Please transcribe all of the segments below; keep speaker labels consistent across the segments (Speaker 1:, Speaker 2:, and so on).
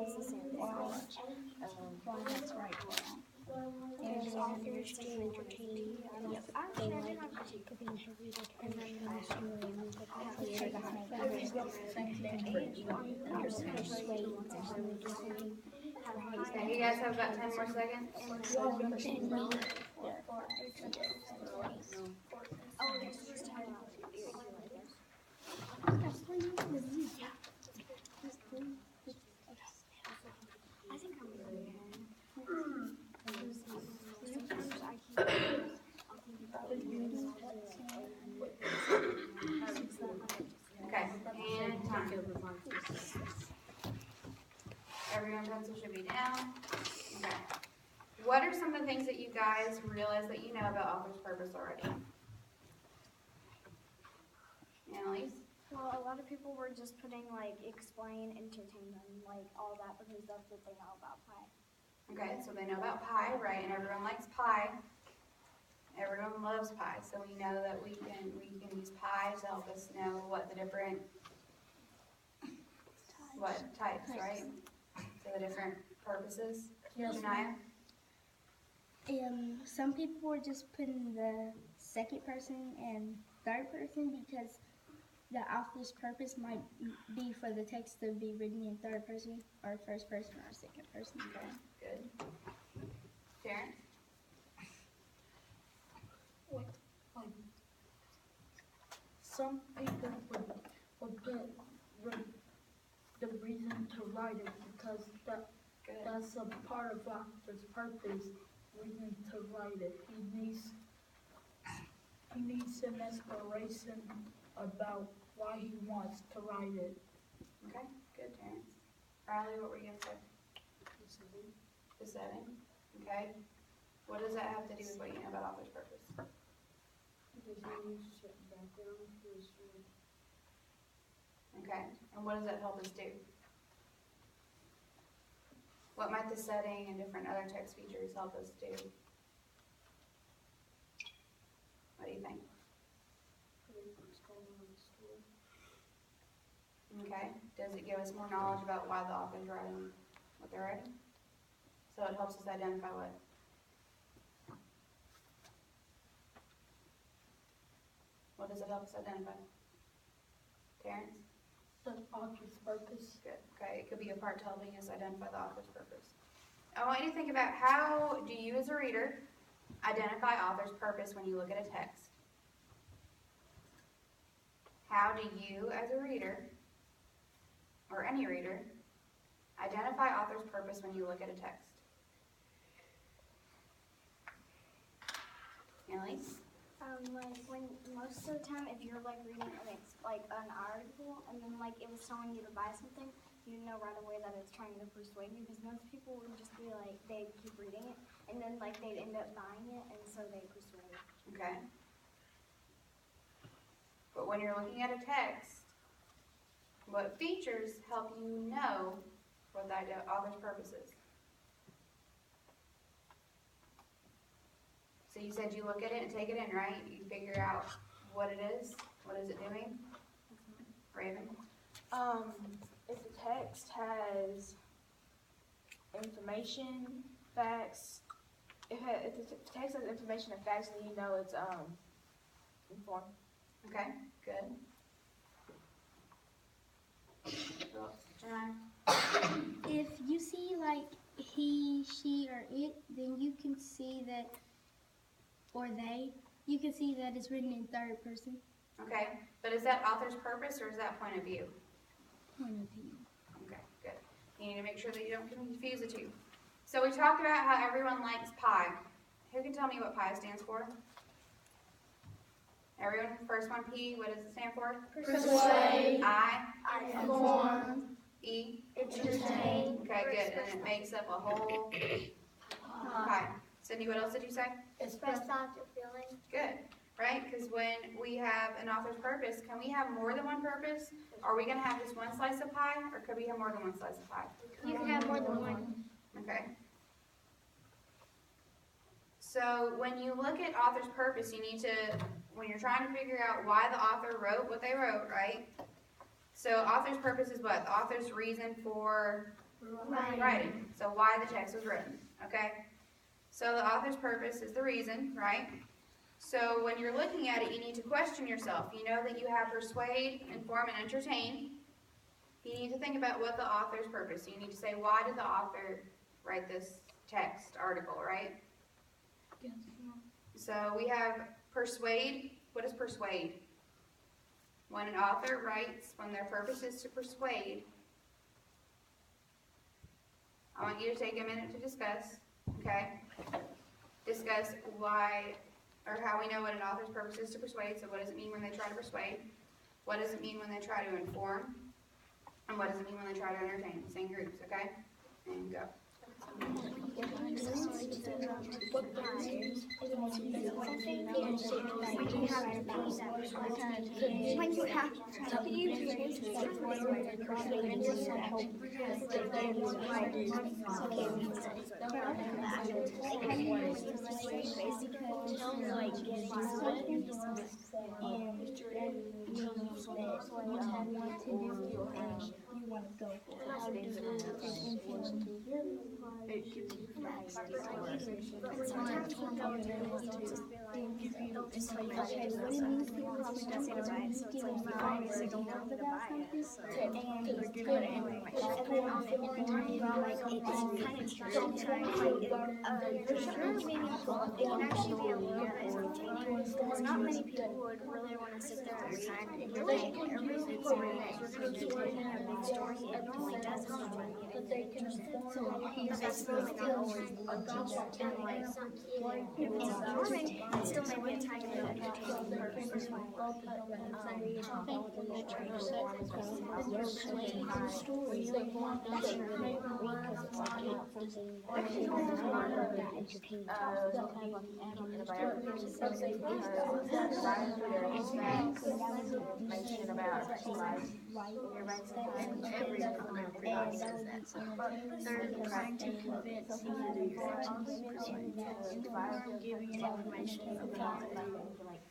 Speaker 1: it's the same thing.
Speaker 2: Why that's right or wrong.
Speaker 1: There's authors to entertain. Yep. Actually, I did have a critique. And then I have
Speaker 2: Same thing for
Speaker 3: Okay, you guys have about 10 more seconds.
Speaker 1: Oh, there's just time out. I think I'm gonna sometimes I
Speaker 3: Okay, and time. Everyone's pencil should be down. Okay. What are some of the things that you guys realize that you know about author's purpose already? Annalise?
Speaker 1: Well, a lot of people were just putting like explain, entertain them, like all that because that's what they know about pie.
Speaker 3: Okay, so they know about pie, right? And everyone likes pie. Everyone loves pie, so we know that we can use pie to help us know what the different types, right? So the different purposes.
Speaker 2: Yes,
Speaker 3: Janaya?
Speaker 4: Some people were just putting the second person and third person because the author's purpose might be for the text to be written in third person or first person or second person.
Speaker 3: Okay, good. Terrence?
Speaker 2: Some people would put the reason to write it because
Speaker 3: Good.
Speaker 2: that's a part of author's purpose, reason to write it. He needs an inspiration about why he wants to write it.
Speaker 3: Okay, good, Terrence. Riley, what were you gonna say? The setting. Okay. What does that have to do with what you know about author's purpose? Okay, and what does that help us do? What might the setting and different other text features help us do? What do you think? Okay, does it give us more knowledge about why the author's writing what they're writing? So it helps us identify what? What does it help us identify? Terrence?
Speaker 2: The author's purpose.
Speaker 3: Good. Okay, it could be a part to helping us identify the author's purpose. I want you to think about how do you as a reader identify author's purpose when you look at a text? How do you as a reader, or any reader, identify author's purpose when you look at a text? Annalise?
Speaker 1: Like when most of the time, if you're like reading like an article, and then like it was telling you to buy something, you know right away that it's trying to persuade you. Because most people would just be like, they keep reading it, and then like they'd end up buying it, and so they persuade.
Speaker 3: Okay. But when you're looking at a text, what features help you know what the author's purpose is? So you said you look at it and take it in, right? You figure out what it is. What is it doing? Raven?
Speaker 5: If the text has information, facts, if the text has information and facts, then you know it's informed.
Speaker 3: Okay, good. Janai?
Speaker 4: If you see like he, she, or it, then you can see that, or they, you can see that it's written in third person.
Speaker 3: Okay, but is that author's purpose or is that point of view?
Speaker 4: Point of view.
Speaker 3: Okay, good. You need to make sure that you don't confuse the two. So we talked about how everyone likes pie. Who can tell me what pie stands for? Everyone, first one, P, what does it stand for?
Speaker 1: Persuade.
Speaker 3: I?
Speaker 1: Inform.
Speaker 3: E?
Speaker 1: Entertain.
Speaker 3: Okay, good, and it makes up a whole pie. Cindy, what else did you say?
Speaker 1: Express thoughts or feelings.
Speaker 3: Good, right? Because when we have an author's purpose, can we have more than one purpose? Are we going to have just one slice of pie, or could we have more than one slice of pie?
Speaker 1: You can have more than one.
Speaker 3: Okay. So when you look at author's purpose, you need to, when you're trying to figure out why the author wrote what they wrote, right? So author's purpose is what? The author's reason for Writing. So why the text was written, okay? So the author's purpose is the reason, right? So when you're looking at it, you need to question yourself. You know that you have persuade, inform, and entertain. You need to think about what the author's purpose. You need to say, why did the author write this text article, right?
Speaker 2: Yes.
Speaker 3: So we have persuade. What is persuade? When an author writes, when their purpose is to persuade, I want you to take a minute to discuss, okay? Discuss why, or how we know what an author's purpose is to persuade. So what does it mean when they try to persuade? What does it mean when they try to inform? And what does it mean when they try to entertain? Same groups, okay? And go.
Speaker 1: Because not many people would really want to sit there and sign it. You're like, everything it's in it. You're going to have a big story. It normally does it. But that's really not always and like, it still may be a tiny bit entertaining purpose.
Speaker 5: Information about life. Every document says that. So they're trying to convince you to give you information about anything,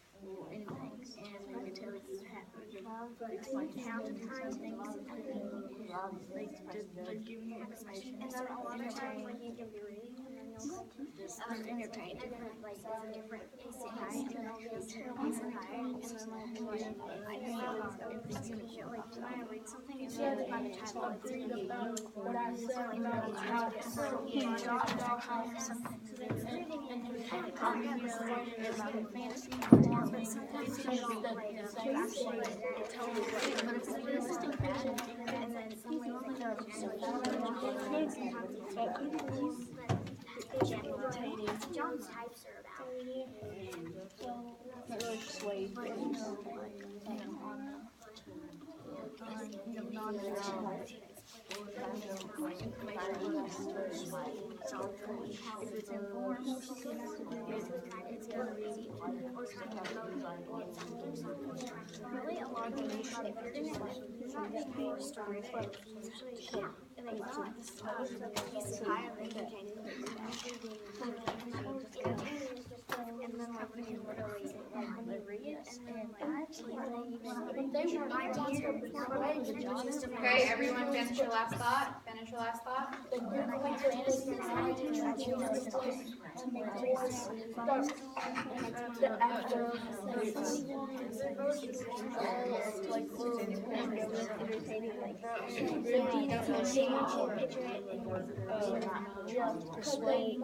Speaker 5: and they can tell you explain how to do something. They're giving you information.
Speaker 1: And then a lot of times, like, you can be reading, and then you'll
Speaker 5: Entertaining.
Speaker 1: and then like it's a different piece of pie, and then you'll get a piece of pie, and then like I feel like you might read something, and then by the time it's reading,
Speaker 2: What I said about how he dropped off
Speaker 1: something. So then it's reading, and then kind of
Speaker 2: how he
Speaker 1: copy
Speaker 2: was writing about fantasy.
Speaker 1: but sometimes you don't like actually tell you what, but it's a realistic picture, and then someone will think of John's types are about.
Speaker 5: Not really persuade, but if it's informed,
Speaker 1: It's gonna be or kind of really a lot of people, if you're gonna pay a story, but usually and they want this piece of pie of entertaining, and then like when you literally like when you read it, and then like
Speaker 3: Okay, everyone finish your last thought? Finish your last thought?
Speaker 4: Persuade,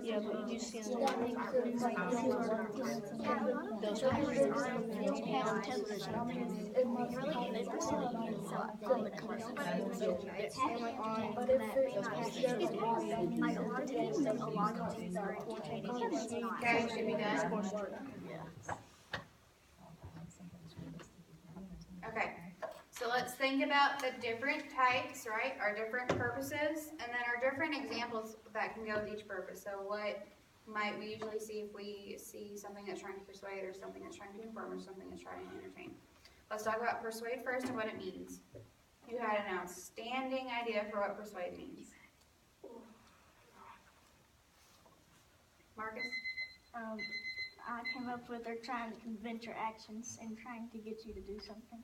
Speaker 5: yeah, but you do see those
Speaker 3: Okay, should be done. Okay, so let's think about the different types, right? Our different purposes, and then our different examples that can go with each purpose. So what might we usually see if we see something that's trying to persuade, or something that's trying to inform, or something that's trying to entertain? Let's talk about persuade first and what it means. You had an outstanding idea for what persuade means. Marcus?
Speaker 4: I came up with they're trying to convince your actions and trying to get you to do something.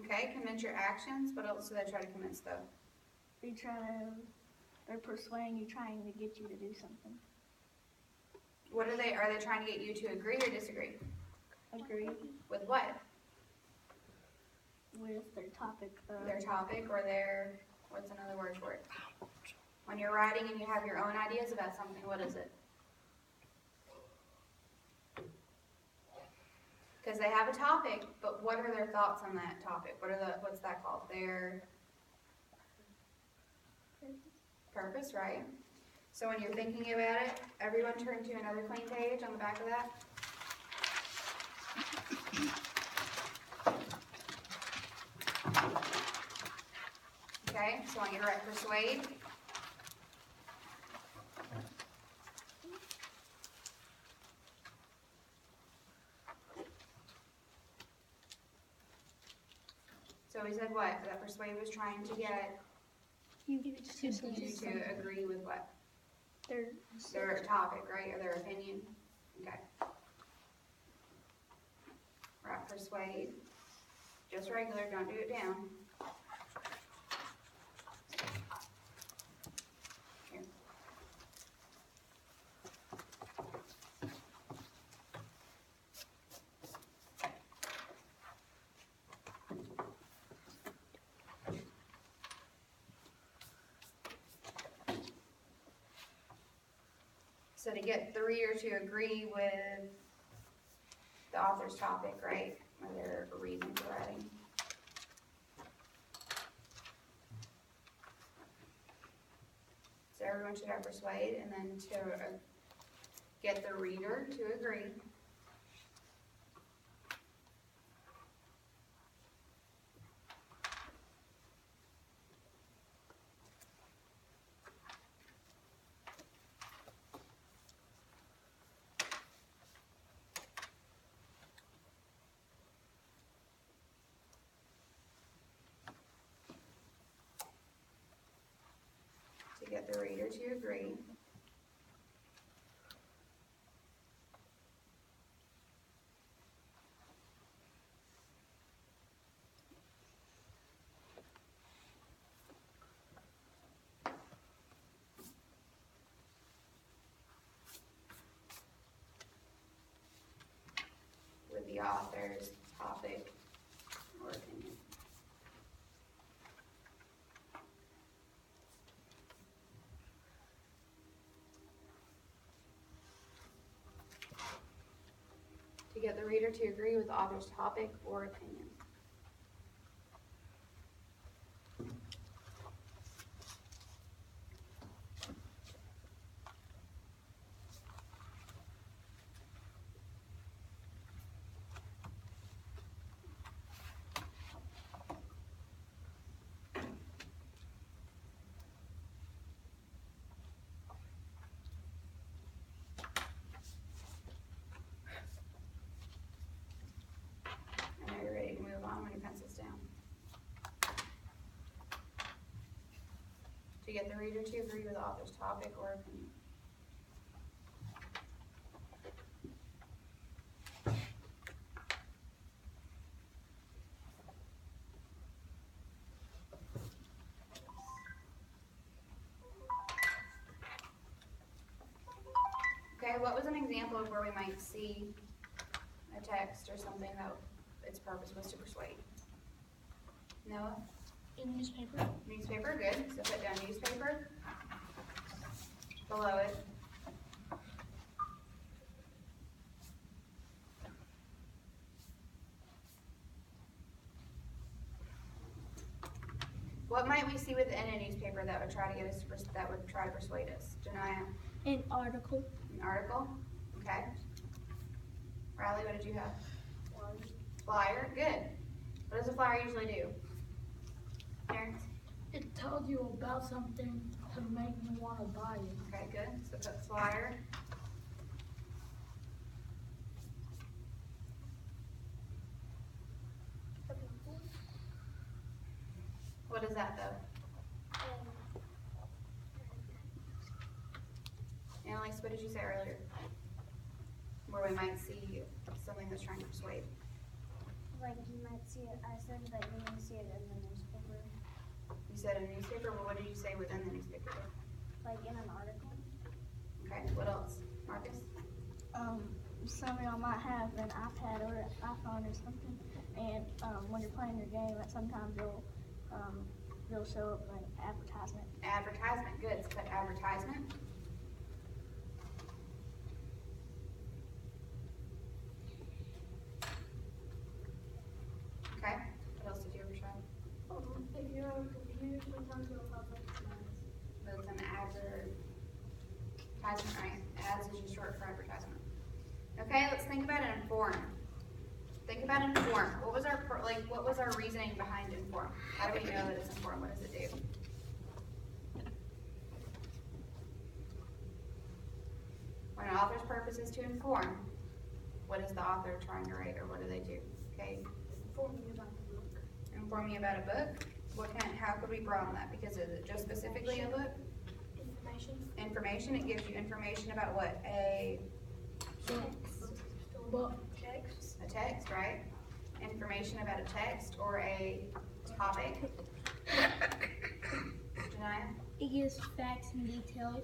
Speaker 3: Okay, convince your actions. What else do they try to convince though?
Speaker 5: They're persuading you, trying to get you to do something.
Speaker 3: What are they trying to get you to agree or disagree?
Speaker 5: Agree
Speaker 3: With what?
Speaker 5: with their topic.
Speaker 3: Their topic or their, what's another word for it? When you're writing and you have your own ideas about something, what is it? Because they have a topic, but what are their thoughts on that topic? What's that called? Their purpose, right? So when you're thinking about it, everyone turn to another clean page on the back of that. Okay, so I want you to write persuade. So we said what? That persuade was trying to get
Speaker 5: You
Speaker 3: you to agree with what?
Speaker 5: Their
Speaker 3: Their topic, right, or their opinion? Okay. Write persuade. Just regular, don't do it down. Here. So to get the reader to agree with the author's topic, right, or their reason for writing. So everyone should have persuade, and then to get the reader to agree. To get the reader to agree. With the author's topic or opinion. To get the reader to agree with the author's topic or opinion. I know you're ready to move on when your pencil's down. To get the reader to agree with the author's topic or opinion. Okay, what was an example of where we might see a text or something that its purpose was to persuade? Noah?
Speaker 5: in newspaper.
Speaker 3: Newspaper, good. So put down newspaper. Below it. What might we see within a newspaper that would try to get us to that would try to persuade us? Janiyah?
Speaker 4: An article.
Speaker 3: An article? Okay. Riley, what did you have? Flyer, good. What does a flyer usually do? Terrence?
Speaker 2: It tells you about something to make you want to buy it.
Speaker 3: Okay, good. So put flyer. What is that though? Annalise, what did you say earlier? Where we might see something that's trying to persuade.
Speaker 1: Like you might see it, I said that you may see it in the newspaper,
Speaker 3: You said a newspaper, well, what did you say within the newspaper?
Speaker 1: like in an article.
Speaker 3: Okay, what else? Marcus?
Speaker 5: Some of y'all might have an iPad or an iPhone or something, and when you're playing your game, sometimes you'll show up an advertisement.
Speaker 3: Advertisement, good, so put advertisement. Okay, what else did you ever show?
Speaker 1: If you're on a computer, sometimes it'll pop up ads.
Speaker 3: But it's an advertisement, right? Ads is just short for advertisement. Okay, let's think about inform. Think about inform. What was our reasoning behind inform? How do we know that it's inform? What does it do? When an author's purpose is to inform, what is the author trying to write, or what do they do? Okay,
Speaker 1: Inform you about the book.
Speaker 3: inform you about a book. How could we broaden that? Because is it just specifically a book?
Speaker 1: Information.
Speaker 3: Information. It gives you information about what?
Speaker 2: But
Speaker 3: A text, right? Information about a text or a topic. Janiyah?
Speaker 4: It gives facts and details.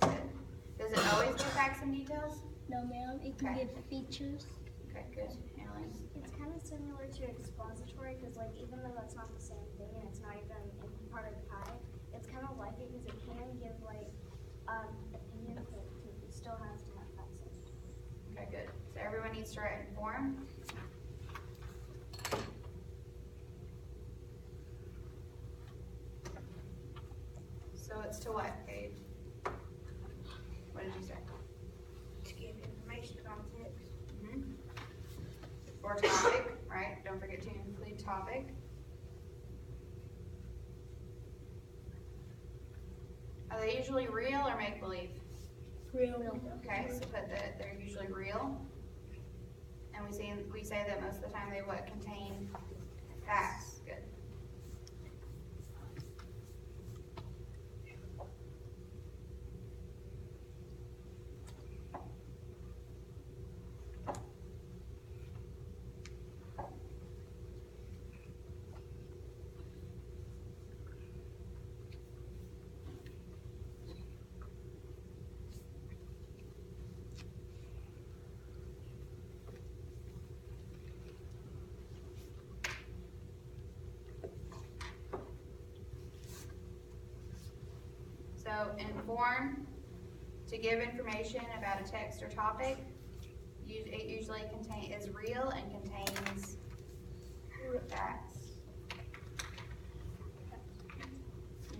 Speaker 3: Does it always give facts and details?
Speaker 4: No, ma'am. It can
Speaker 3: Okay.
Speaker 4: give features.
Speaker 3: Okay, good. Annalise?
Speaker 1: It's kind of similar to expository because, like, even though that's not the same thing and it's not even in part of the pie, it's kind of like it because it can give like opinion, but it still has to have facts in it.
Speaker 3: Okay, good. So everyone needs to write inform. So it's to what, Paige? What did you say?
Speaker 1: To give information about text.
Speaker 3: Or topic, right? Don't forget to include topic. Are they usually real or make-believe?
Speaker 2: real.
Speaker 3: Okay, so put that they're usually real. And we say that most of the time they what? Contain facts. Good. So inform, to give information about a text or topic. It usually is real and contains facts.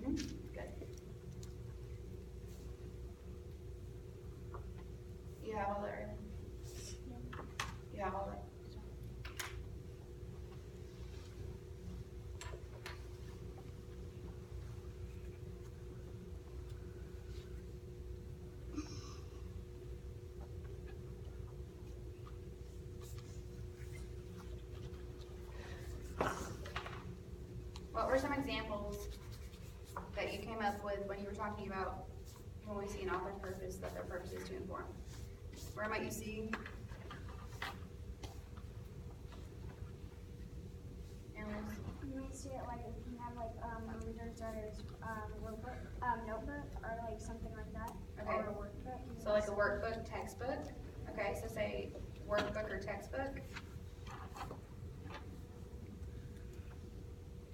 Speaker 3: Good. You have all that, right? You have all that? What were some examples that you came up with when you were talking about when we see an author's purpose, that their purpose is to inform? Where might you see? Annalise?
Speaker 1: You may see it like if you have like a reader's digest notebook or like something like that,
Speaker 3: Okay.
Speaker 1: or a workbook. You
Speaker 3: So
Speaker 1: may
Speaker 3: like a
Speaker 1: see-
Speaker 3: workbook, textbook? Okay, so say workbook or textbook.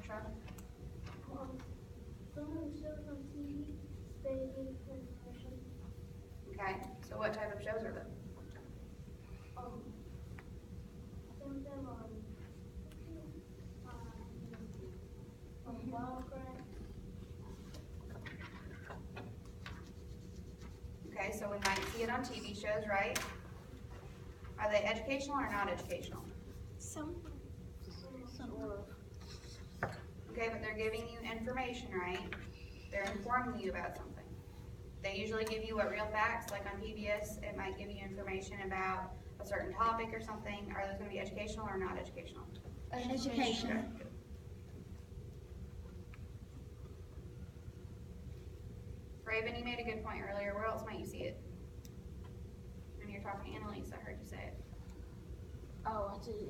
Speaker 3: Sean?
Speaker 1: Someone shows on TV, they give information.
Speaker 3: Okay, so what type of shows are there?
Speaker 1: Some of them on Wildcraft.
Speaker 3: Okay, so we might see it on TV shows, right? Are they educational or not educational?
Speaker 1: Some.
Speaker 3: Okay, but they're giving you information, right? They're informing you about something. They usually give you what real facts, like on PBS, it might give you information about a certain topic or something. Are those gonna be educational or not educational?
Speaker 4: Education.
Speaker 3: Raven, you made a good point earlier. Where else might you see it? When you're talking to Annalise, I heard you say it.
Speaker 5: Oh, I see,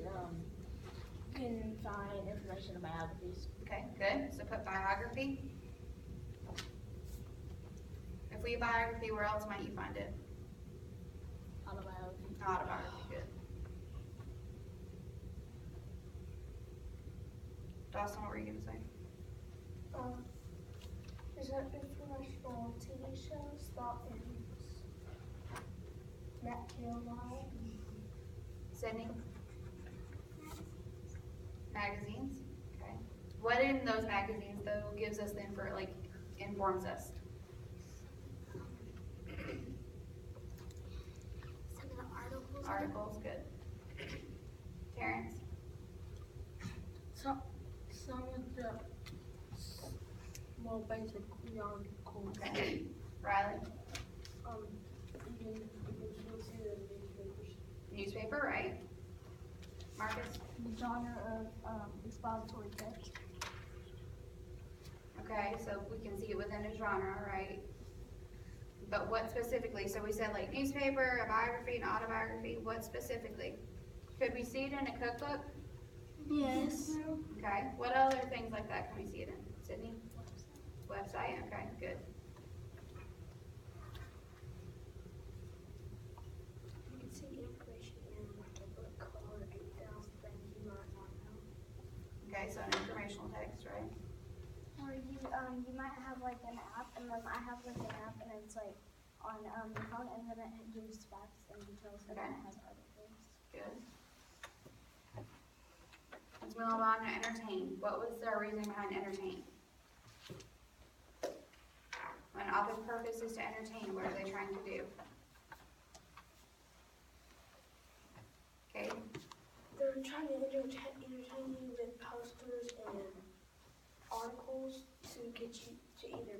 Speaker 5: can find information about biographies.
Speaker 3: Okay, good. So put biography. If we biography, where else might you find it?
Speaker 5: Autobiography.
Speaker 3: Autobiography, good. Dawson, what were you gonna say?
Speaker 5: There's an informational TV shows, thought films, Nat Geo.
Speaker 3: Sydney? Magazines, okay. What in those magazines though gives us the info, like, informs us?
Speaker 1: Some of the articles.
Speaker 3: Articles, good. Terrence?
Speaker 2: Some of the, well, basically articles.
Speaker 3: Okay. Riley?
Speaker 5: You can still see the newspapers.
Speaker 3: Newspaper, right? Marcus?
Speaker 5: The genre of expository text.
Speaker 3: Okay, so we can see it within a genre, right? But what specifically? So we said like newspaper, a biography, an autobiography. What specifically? Could we see it in a cookbook?
Speaker 5: Yes.
Speaker 3: Okay. What other things like that can we see it in? Sydney? Website. Okay, good.
Speaker 5: You can see information in like a book or 8,000 things you might not know.
Speaker 3: Okay, so an informational text, right?
Speaker 1: Or you might have like an app, and then I have like an app, and it's like on the phone, and then it gives facts and details, and then it has articles.
Speaker 3: Good. Let's move on to entertain. What was our reason behind entertain? When author's purpose is to entertain, what are they trying to do? Okay,
Speaker 5: They're trying to entertain you with posters and articles to get you to either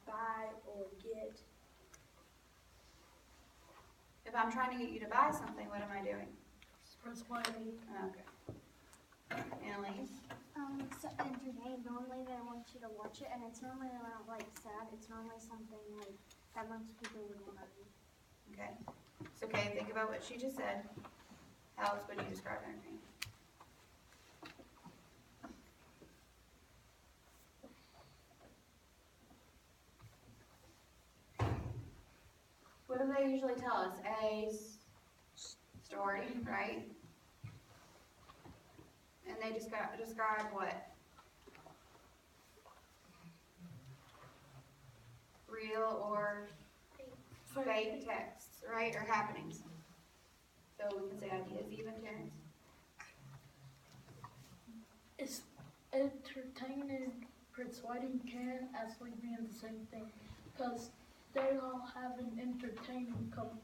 Speaker 5: buy or get.
Speaker 3: if I'm trying to get you to buy something, what am I doing?
Speaker 2: Persuading.
Speaker 3: Okay. Annalise?
Speaker 1: So entertain, normally they want you to watch it, and it's normally not like sad, it's normally something like that most people would want to read.
Speaker 3: Okay. So, okay, think about what she just said. How else would you describe entertain? What do they usually tell us? Story, right? And they just describe what? Real or fake texts, right? Or happenings. So we can say ideas even, Terrence.
Speaker 2: It's entertaining and persuading can actually be the same thing, because they all have an entertaining come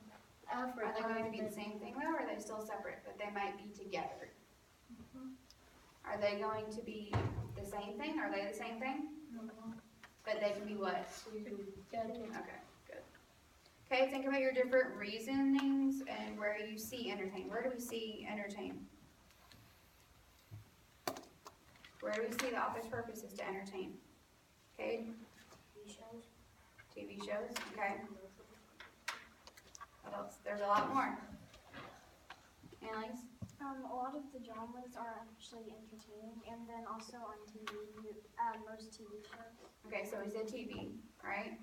Speaker 2: after.
Speaker 3: Are they going to be the same thing though, or are they still separate, but they might be together? Are they going to be the same thing? Are they the same thing? But they can be what?
Speaker 2: Together.
Speaker 3: Okay, good. Okay, think about your different reasonings and where you see entertain. Where do we see entertain? Where do we see the author's purpose is to entertain? Okay, TV shows, okay. What else? There's a lot more. Annalise?
Speaker 1: A lot of the genres are actually entertaining, and then also on TV, most TV shows.
Speaker 3: Okay, so we said TV, right?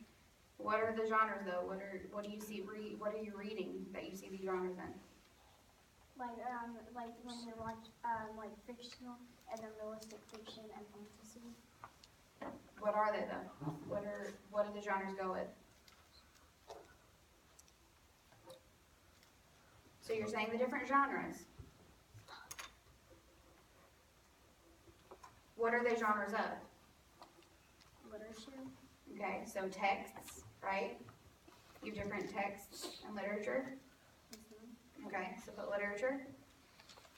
Speaker 3: What are the genres though? What do you see? What are you reading that you see these genres in?
Speaker 1: Like when you watch like fictional, and then realistic fiction and fantasy.
Speaker 3: What are they though? What do the genres go with? So you're saying the different genres. What are they genres of?
Speaker 1: Literature.
Speaker 3: Okay, so texts, right? You have different texts and literature. Okay, so put literature.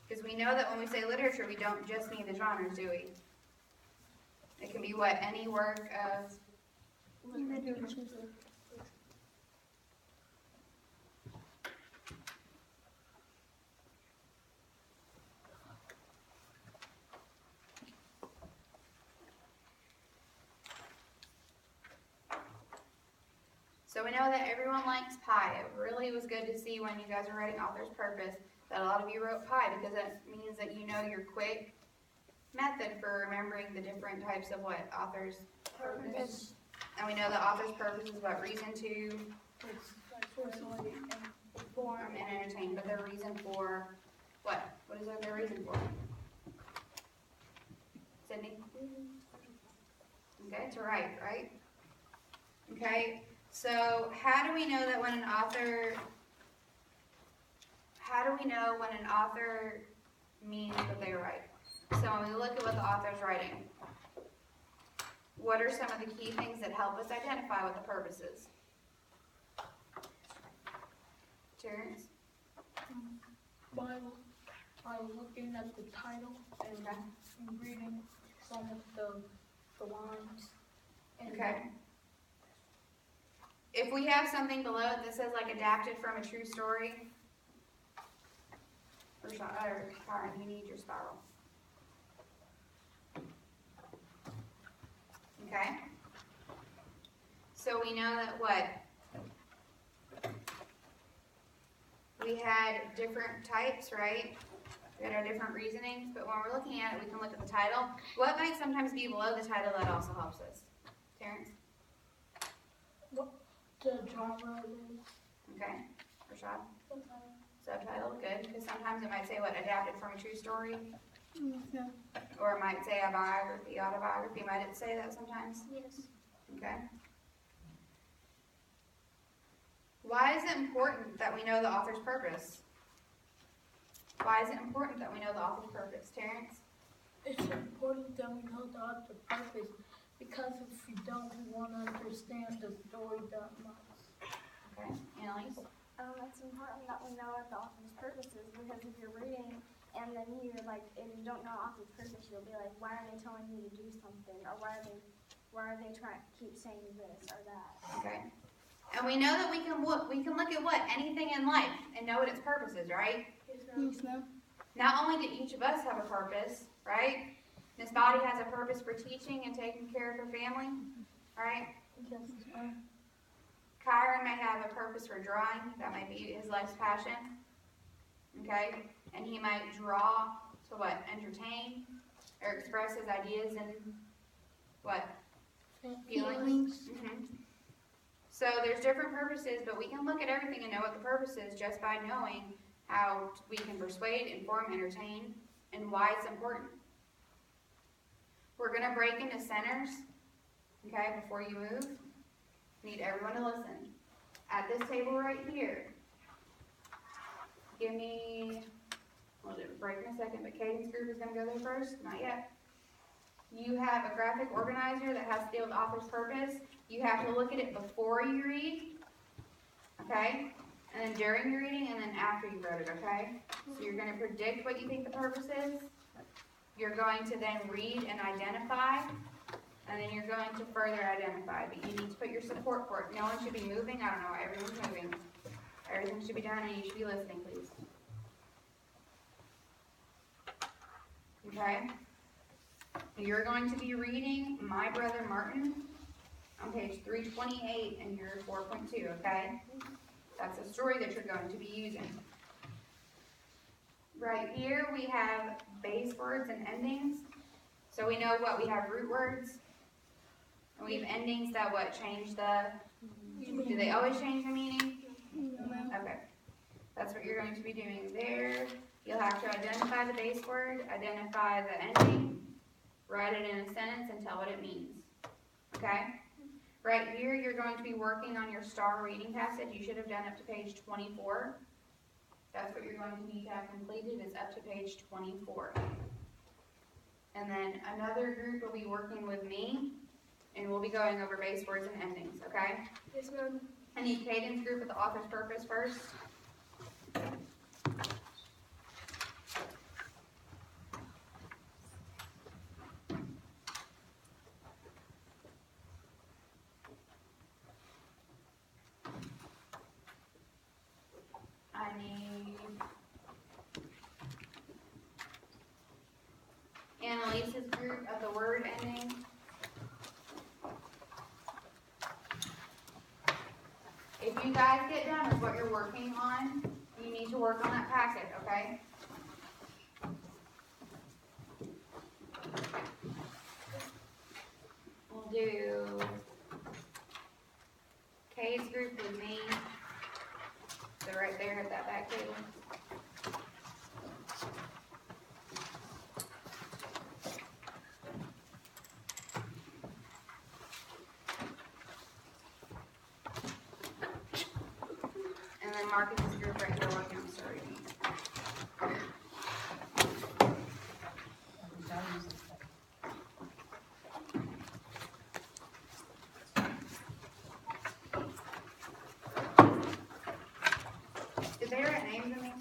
Speaker 3: Because we know that when we say literature, we don't just mean the genres, do we? It can be what? Any work of, so we know that everyone likes pie. It really was good to see when you guys are writing author's purpose that a lot of you wrote pi because that means that you know your quick method for remembering the different types of what author's purpose. And we know the author's purpose is what reason to inform and entertain, but their reason for what? What is their reason for? Sydney? Okay, to write, right? Okay, so how do we know when an author means what they write? So when we look at what the author's writing, what are some of the key things that help us identify what the purpose is? Terrence?
Speaker 2: By looking at the title and reading some of the lines. And
Speaker 3: Okay. If we have something below it that says like adapted from a true story, or Karen, you need your spiral. Okay. So we know that what? We had different types, right? We had our different reasonings, but when we're looking at it, we can look at the title. What might sometimes be below the title that also helps us? Terrence?
Speaker 2: the genre is.
Speaker 3: Okay. Rashad? Subtitle, good, because sometimes it might say what, adapted from a true story, or it might say a biography, autobiography, might it say that sometimes?
Speaker 1: Yes.
Speaker 3: Okay. Why is it important that we know the author's purpose? Why is it important that we know the author's purpose? Terrence?
Speaker 2: It's important that we know the author's purpose because if we don't, we won't understand the story that much.
Speaker 3: Okay. Annalise?
Speaker 1: It's important that we know what the author's purpose is, because if you're reading and then you're like, if you don't know the author's purpose, you'll be like, why are they telling me to do something, or why are they trying to keep saying this or that?
Speaker 3: Okay. And we know that we can look at what? Anything in life and know what its purpose is, right?
Speaker 4: Yes, ma'am.
Speaker 3: Not only do each of us have a purpose, right? Miss Body has a purpose for teaching and taking care of her family, right?
Speaker 2: Yes,
Speaker 3: Kyron may have a purpose for drawing. That might be his life's passion, okay? And he might draw to what? Entertain or express his ideas and what? Feelings. So there's different purposes, but we can look at everything and know what the purpose is just by knowing how we can persuade, inform, entertain, and why it's important. We're going to break into centers, okay, before you move. Need everyone to listen. At this table right here, give me, well, it'll break in a second, but Caden's group is going to go there first. Not yet. You have a graphic organizer that has to deal with the author's purpose. You have to look at it before you read, okay? And then during your reading, and then after you read it, okay? So you're going to predict what you think the purpose is. You're going to then read and identify, and then you're going to further identify. But you need to put your support for it. No one should be moving. I don't know why everyone's moving. Everything should be done, and you should be listening, please. Okay? You're going to be reading My Brother Martin on page 328 in your 4.2, okay? That's a story that you're going to be using. Right here we have base words and endings. So we know what we have root words. And we have endings that what change the, do they always change the meaning? Okay. That's what you're going to be doing there. You'll have to identify the base word, identify the ending, write it in a sentence and tell what it means. Okay? Right here, you're going to be working on your star reading passage. You should have done up to page 24. That's what you're going to need to have completed, is up to page 24. And then another group will be working with me, and we'll be going over base words and endings, okay?
Speaker 1: Yes, ma'am.
Speaker 3: I need Caden's group with the author's purpose first. I need Annalise's group of the word ending. If you guys get done with what you're working on, you need need to work on that packet, okay? We'll do Kay's group with me. So right there at that back table. And then Marcus's group right here working on starting. Did they write names in these?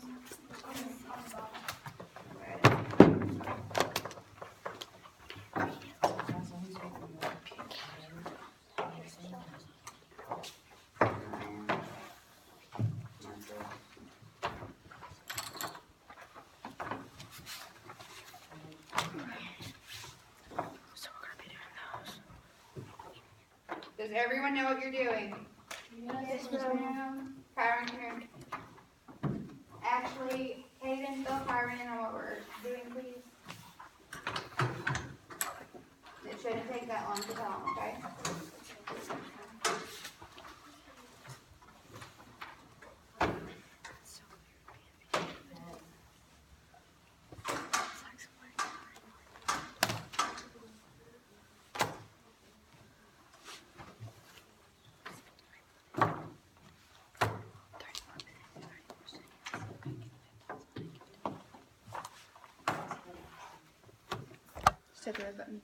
Speaker 3: Does everyone know what you're doing?
Speaker 2: Yes,
Speaker 1: ma'am.
Speaker 3: Kyron, come here. Actually, Hayden, fill Kyron in on what we're doing, please. It shouldn't take that long to tell him, okay?
Speaker 6: Just hit the red button.